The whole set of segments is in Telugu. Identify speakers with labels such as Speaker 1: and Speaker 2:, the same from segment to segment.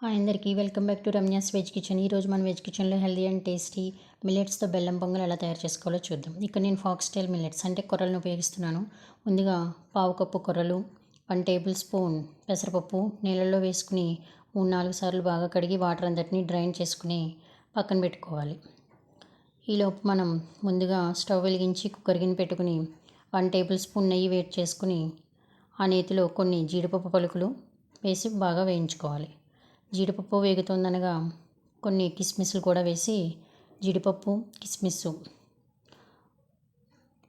Speaker 1: హాయ్ అందరికీ welcome back to Ramya's veg kitchen. ఈరోజు మన వెజ్ కిచెన్లో హెల్దీ అండ్ టేస్టీ మిల్లెట్స్తో బెల్లం పొంగల్ ఎలా తయారు చేసుకోవాలో చూద్దాం. ఇక్కడ నేను ఫాక్స్ స్టైల్ మిల్లెట్స్ అంటే కొర్రలను ఉపయోగిస్తున్నాను. ముందుగా పావు కప్పు కొర్రలు, 1 టేబుల్ స్పూన్ పెసరపప్పు నీళ్ళల్లో వేసుకుని 3-4 సార్లు బాగా కడిగి వాటర్ అంతటిని డ్రైన్ చేసుకుని పక్కన పెట్టుకోవాలి. ఈలోపు మనం ముందుగా స్టవ్ వెలిగించి కుక్కర్ గిన్నె పెట్టుకుని 1 టేబుల్ స్పూన్ నెయ్యి వేడి చేసుకుని ఆ నేతిలో కొన్ని జీడిపప్పు పలుకులు వేసి బాగా వేయించుకోవాలి. జీడిపప్పు వేగుతుందనగా కొన్ని కిస్మిస్లు కూడా వేసి జీడిపప్పు కిస్మిస్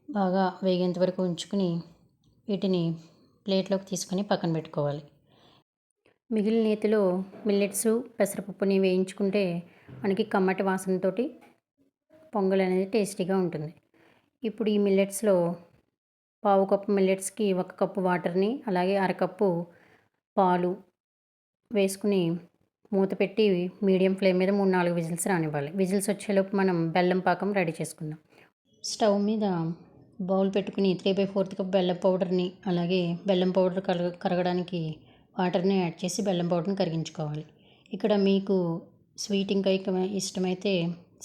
Speaker 1: బాగా వేగేంత వరకు ఉంచుకుని వీటిని ప్లేట్లోకి తీసుకొని పక్కన పెట్టుకోవాలి. మిగిలిన నేతిలో మిల్లెట్స్ పెసరపప్పుని వేయించుకుంటే మనకి కమ్మటి వాసనతోటి పొంగల్ అనేది టేస్టీగా ఉంటుంది. ఇప్పుడు ఈ మిల్లెట్స్లో పావు కప్పు మిల్లెట్స్కి 1 కప్పు వాటర్ని అలాగే అరకప్పు పాలు వేసుకుని మూత పెట్టి మీడియం ఫ్లేమ్ మీద 3-4 విజిల్స్ రానివ్వాలి. విజిల్స్ వచ్చేలోపు మనం బెల్లం పాకం రెడీ చేసుకుందాం. స్టవ్ మీద బౌల్ పెట్టుకుని 3/4 కప్ బెల్లం పౌడర్ని అలాగే బెల్లం పౌడర్ కరగడానికి వాటర్ని యాడ్ చేసి బెల్లం పౌడర్ని కరిగించుకోవాలి. ఇక్కడ మీకు స్వీట్ ఇంకా ఇష్టమైతే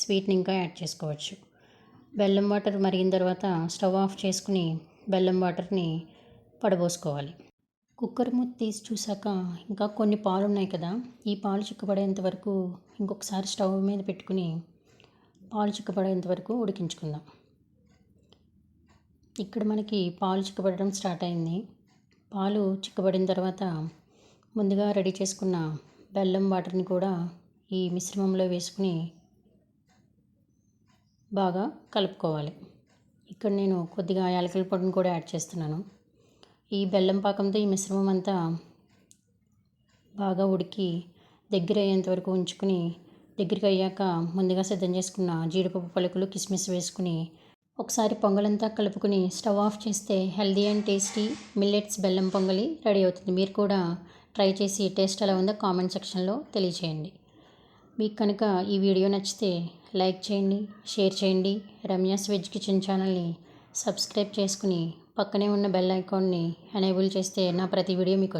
Speaker 1: స్వీట్ని ఇంకా యాడ్ చేసుకోవచ్చు. బెల్లం వాటర్ మరిగిన తర్వాత స్టవ్ ఆఫ్ చేసుకుని బెల్లం వాటర్ని పడబోసుకోవాలి. కుక్కర్ మూత తీసి చూసాక ఇంకా కొన్ని పాలు ఉన్నాయి కదా, ఈ పాలు చిక్కబడేంత వరకు ఇంకొకసారి స్టవ్ మీద పెట్టుకుని పాలు చిక్కబడేంత వరకు ఉడికించుకుందాం. ఇక్కడ మనకి పాలు చిక్కబడడం స్టార్ట్ అయింది. పాలు చిక్కబడిన తర్వాత ముందుగా రెడీ చేసుకున్న బెల్లం వాటర్ని కూడా ఈ మిశ్రమంలో వేసుకుని బాగా కలుపుకోవాలి. ఇక్కడ నేను కొద్దిగా యాలకుల పొడిని కూడా యాడ్ చేస్తున్నాను. ఈ బెల్లం పాకంతో ఈ మిశ్రమం అంతా బాగా ఉడికి దగ్గర అయ్యేంత వరకు ఉంచుకుని దగ్గరికి అయ్యాక ముందుగా సిద్ధం చేసుకున్న జీడిపప్పు పలుకులు కిస్మిస్ వేసుకుని ఒకసారి పొంగలంతా కలుపుకుని స్టవ్ ఆఫ్ చేస్తే హెల్దీ అండ్ టేస్టీ మిల్లెట్స్ బెల్లం పొంగలి రెడీ అవుతుంది. మీరు కూడా ట్రై చేసి టేస్ట్ ఎలా ఉందో కామెంట్ సెక్షన్లో తెలియచేయండి. మీకు కనుక ఈ వీడియో నచ్చితే లైక్ చేయండి, షేర్ చేయండి. రమ్యాస్ వెజ్ కిచెన్ ఛానల్ని సబ్స్క్రైబ్ చేసుకుని పక్కనే ఉన్న బెల్ ఐకాన్ని ఎనేబుల్ చేస్తే నా ప్రతి వీడియో మీకు